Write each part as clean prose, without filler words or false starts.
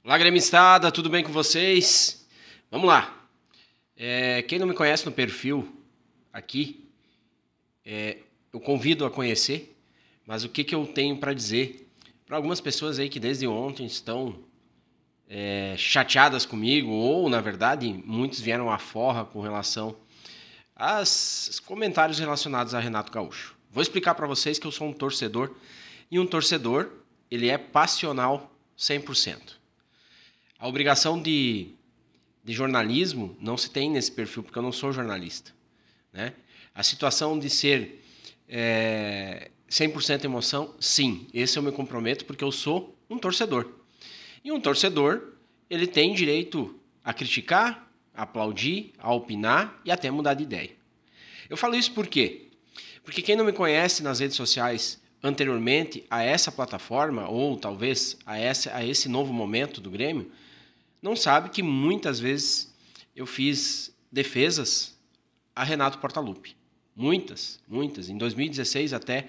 Olá, gremistada, tudo bem com vocês? Vamos lá. Quem não me conhece no perfil aqui, eu convido a conhecer, mas o que eu tenho para dizer para algumas pessoas aí que desde ontem estão chateadas comigo, ou na verdade muitos vieram à forra com relação aos comentários relacionados a Renato Gaúcho. Vou explicar para vocês que eu sou um torcedor, e um torcedor, ele é passional 100%. A obrigação de jornalismo não se tem nesse perfil, porque eu não sou jornalista, né? A situação de ser 100% emoção, sim, esse eu me comprometo, porque eu sou um torcedor. E um torcedor, ele tem direito a criticar, a aplaudir, a opinar e até mudar de ideia. Eu falo isso por quê? Porque quem não me conhece nas redes sociais anteriormente a essa plataforma, ou talvez a esse novo momento do Grêmio, não sabe que muitas vezes eu fiz defesas a Renato Portaluppi. Muitas. Em 2016 até,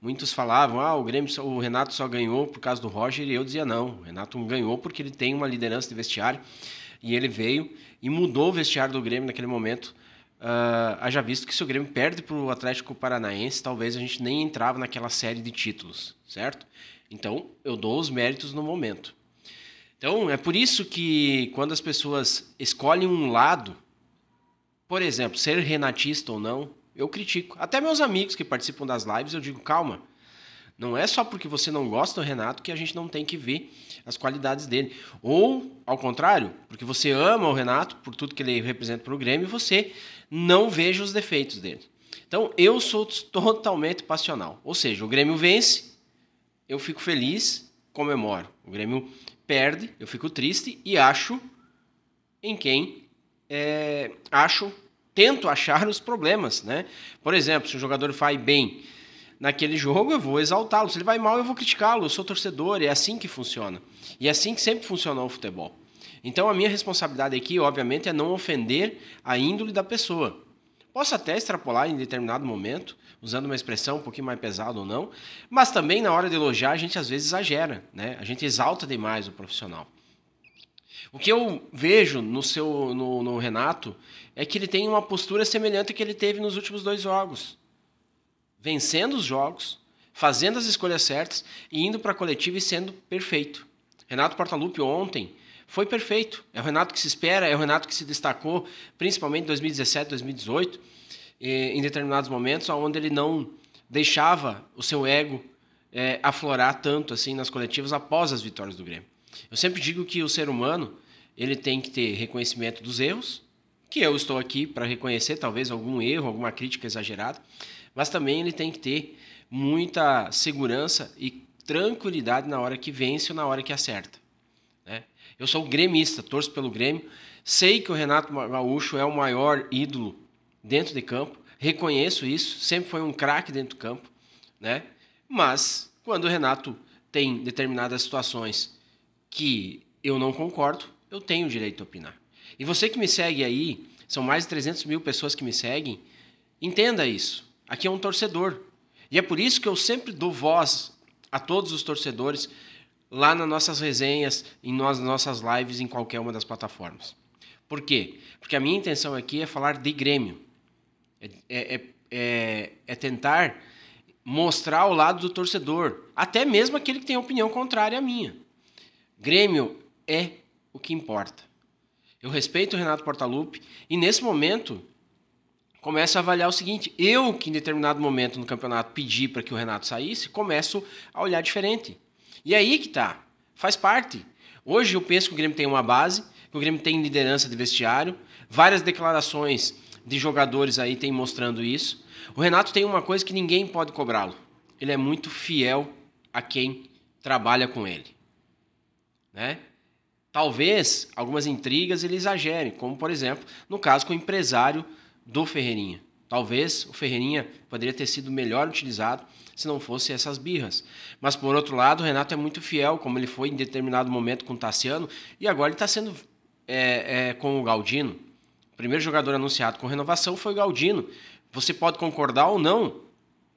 muitos falavam, o Renato só ganhou por causa do Roger, e eu dizia não, o Renato ganhou porque ele tem uma liderança de vestiário, e ele veio e mudou o vestiário do Grêmio naquele momento. Haja visto que se o Grêmio perde para o Atlético Paranaense, talvez a gente nem entrava naquela série de títulos, certo? Então, eu dou os méritos no momento. Então, é por isso que quando as pessoas escolhem um lado, por exemplo, ser renatista ou não, eu critico. Até meus amigos que participam das lives, eu digo, calma, não é só porque você não gosta do Renato que a gente não tem que ver as qualidades dele. Ou, ao contrário, porque você ama o Renato, por tudo que ele representa para o Grêmio, você não veja os defeitos dele. Então, eu sou totalmente passional. Ou seja, o Grêmio vence, eu fico feliz, comemoro. O Grêmio perde, eu fico triste e acho em quem tento achar os problemas, né? Por exemplo, se o jogador vai bem naquele jogo, eu vou exaltá-lo. Se ele vai mal, eu vou criticá-lo. Eu sou torcedor, é assim que funciona. E é assim que sempre funcionou o futebol. Então, a minha responsabilidade aqui, obviamente, é não ofender a índole da pessoa. Posso até extrapolar em determinado momento, usando uma expressão um pouquinho mais pesada ou não, mas também na hora de elogiar a gente às vezes exagera, né? A gente exalta demais o profissional. O que eu vejo no Renato é que ele tem uma postura semelhante à que ele teve nos últimos 2 jogos. Vencendo os jogos, fazendo as escolhas certas e indo para a coletiva e sendo perfeito. Renato Portaluppi ontem foi perfeito. É o Renato que se espera, é o Renato que se destacou, principalmente em 2017, 2018, em determinados momentos, onde ele não deixava o seu ego aflorar tanto assim nas coletivas após as vitórias do Grêmio. Eu sempre digo que o ser humano ele tem que ter reconhecimento dos erros, que eu estou aqui para reconhecer talvez algum erro, alguma crítica exagerada, mas também ele tem que ter muita segurança e tranquilidade na hora que vence ou na hora que acerta, né? Eu sou gremista, torço pelo Grêmio, sei que o Renato Gaúcho é o maior ídolo dentro de campo, reconheço isso, sempre foi um craque dentro do campo, né? Mas quando o Renato tem determinadas situações que eu não concordo, eu tenho o direito de opinar. E você que me segue aí, são mais de 300 mil pessoas que me seguem, entenda isso. Aqui é um torcedor. E é por isso que eu sempre dou voz a todos os torcedores lá nas nossas resenhas, nas nossas lives, em qualquer uma das plataformas. Por quê? Porque a minha intenção aqui é falar de Grêmio. É tentar mostrar o lado do torcedor, até mesmo aquele que tem opinião contrária à minha. Grêmio é o que importa. Eu respeito o Renato Portaluppi e nesse momento começo a avaliar o seguinte, eu que em determinado momento no campeonato pedi para que o Renato saísse, começo a olhar diferente. E aí que tá, faz parte. Hoje eu penso que o Grêmio tem uma base, que o Grêmio tem liderança de vestiário, várias declarações de jogadores aí têm mostrando isso. O Renato tem uma coisa que ninguém pode cobrá-lo, ele é muito fiel a quem trabalha com ele, né? Talvez algumas intrigas ele exagere, como por exemplo, no caso com o empresário do Ferreirinha. Talvez o Ferreirinha poderia ter sido melhor utilizado se não fosse essas birras. Mas por outro lado, o Renato é muito fiel, como ele foi em determinado momento com o Tassiano, e agora ele está sendo com o Galdino. O primeiro jogador anunciado com renovação foi o Galdino. Você pode concordar ou não,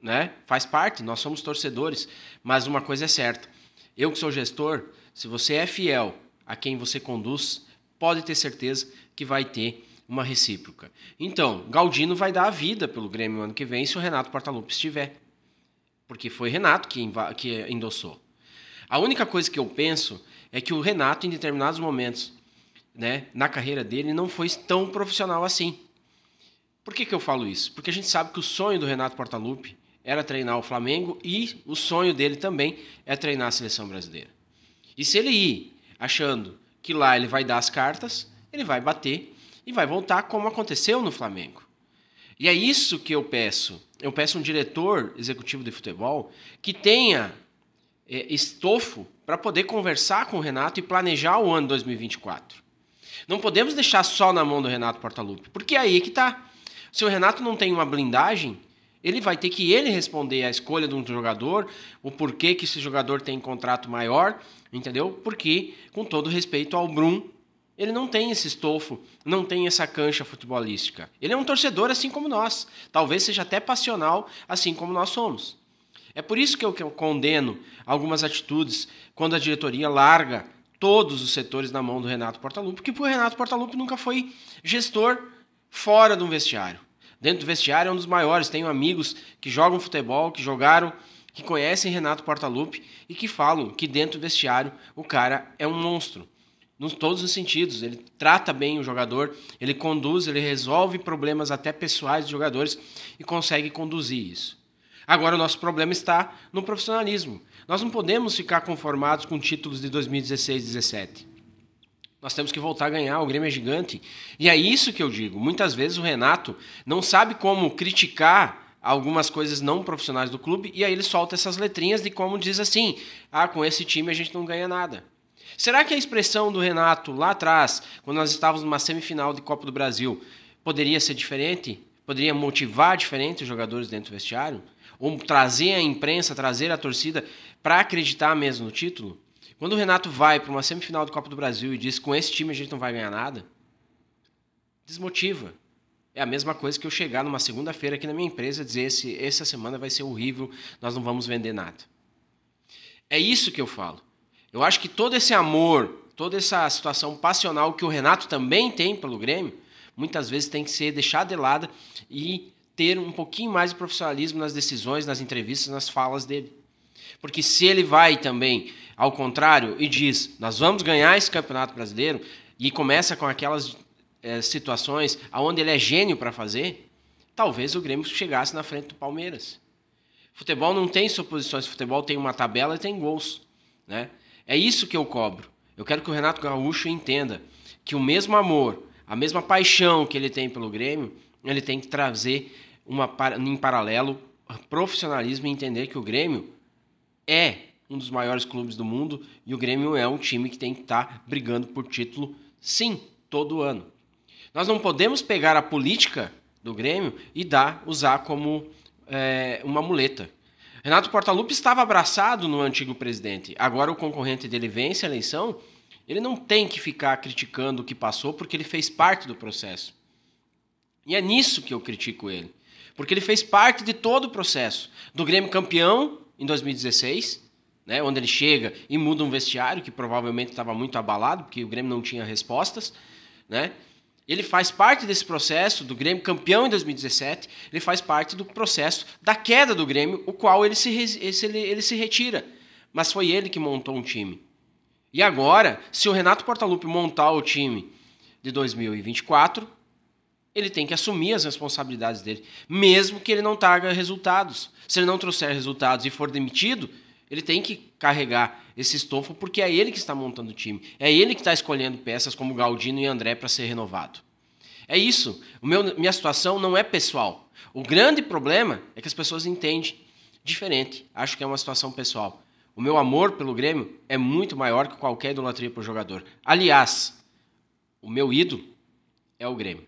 né? Faz parte, nós somos torcedores, mas uma coisa é certa. Eu que sou gestor, se você é fiel a quem você conduz, pode ter certeza que vai ter uma recíproca. Então, Galdino vai dar a vida pelo Grêmio ano que vem se o Renato Portaluppi estiver. Porque foi Renato que endossou. A única coisa que eu penso é que o Renato, em determinados momentos, né, na carreira dele, não foi tão profissional assim. Por que eu falo isso? Porque a gente sabe que o sonho do Renato Portaluppi era treinar o Flamengo e o sonho dele também é treinar a seleção brasileira. E se ele ir achando que lá ele vai dar as cartas, ele vai bater e vai voltar como aconteceu no Flamengo. E é isso que eu peço. Eu peço um diretor executivo de futebol que tenha estofo para poder conversar com o Renato e planejar o ano 2024. Não podemos deixar só na mão do Renato Portaluppi, porque é aí que está. Se o Renato não tem uma blindagem, ele vai ter que responder à escolha de um jogador, o porquê que esse jogador tem contrato maior, entendeu? Porque, com todo respeito ao Brum, ele não tem esse estofo, não tem essa cancha futebolística. Ele é um torcedor assim como nós. Talvez seja até passional, assim como nós somos. É por isso que eu condeno algumas atitudes quando a diretoria larga todos os setores na mão do Renato Portaluppi, porque o Renato Portaluppi nunca foi gestor fora do vestiário. Dentro do vestiário é um dos maiores. Tenho amigos que jogam futebol, que jogaram, que conhecem Renato Portaluppi e que falam que dentro do vestiário o cara é um monstro. Em todos os sentidos. Ele trata bem o jogador, ele conduz, ele resolve problemas até pessoais dos jogadores e consegue conduzir isso. Agora o nosso problema está no profissionalismo. Nós não podemos ficar conformados com títulos de 2016 e 2017. Nós temos que voltar a ganhar, o Grêmio é gigante. E é isso que eu digo. Muitas vezes o Renato não sabe como criticar algumas coisas não profissionais do clube e aí ele solta essas letrinhas de como diz assim, com esse time a gente não ganha nada. Será que a expressão do Renato lá atrás, quando nós estávamos numa semifinal de Copa do Brasil, poderia ser diferente? Poderia motivar diferente os jogadores dentro do vestiário? Ou trazer a imprensa, trazer a torcida para acreditar mesmo no título? Quando o Renato vai para uma semifinal de Copa do Brasil e diz que com esse time a gente não vai ganhar nada, desmotiva. É a mesma coisa que eu chegar numa segunda-feira aqui na minha empresa e dizer essa semana vai ser horrível, nós não vamos vender nada. É isso que eu falo. Eu acho que todo esse amor, toda essa situação passional que o Renato também tem pelo Grêmio, muitas vezes tem que ser deixada de lado e ter um pouquinho mais de profissionalismo nas decisões, nas entrevistas, nas falas dele. Porque se ele vai também ao contrário e diz, nós vamos ganhar esse Campeonato Brasileiro, e começa com aquelas situações onde ele é gênio para fazer, talvez o Grêmio chegasse na frente do Palmeiras. Futebol não tem suposições, futebol tem uma tabela e tem gols, né? É isso que eu cobro. Eu quero que o Renato Gaúcho entenda que o mesmo amor, a mesma paixão que ele tem pelo Grêmio, ele tem que trazer em paralelo profissionalismo e entender que o Grêmio é um dos maiores clubes do mundo e o Grêmio é um time que tem que estar brigando por título, sim, todo ano. Nós não podemos pegar a política do Grêmio e usar como uma muleta. Renato Portaluppi estava abraçado no antigo presidente. Agora o concorrente dele vence a eleição, ele não tem que ficar criticando o que passou porque ele fez parte do processo. E é nisso que eu critico ele. Porque ele fez parte de todo o processo. Do Grêmio campeão em 2016, né, onde ele chega e muda um vestiário que provavelmente estava muito abalado, porque o Grêmio não tinha respostas, né? Ele faz parte desse processo do Grêmio campeão em 2017, ele faz parte do processo da queda do Grêmio, o qual ele se retira. Mas foi ele que montou um time. E agora, se o Renato Portaluppi montar o time de 2024, ele tem que assumir as responsabilidades dele, mesmo que ele não traga resultados. Se ele não trouxer resultados e for demitido, ele tem que carregar esse estofo, porque é ele que está montando o time. É ele que está escolhendo peças como Galdino e André para ser renovado. É isso. Minha situação não é pessoal. O grande problema é que as pessoas entendem diferente. Acho que é uma situação pessoal. O meu amor pelo Grêmio é muito maior que qualquer idolatria por jogador. Aliás, o meu ídolo é o Grêmio.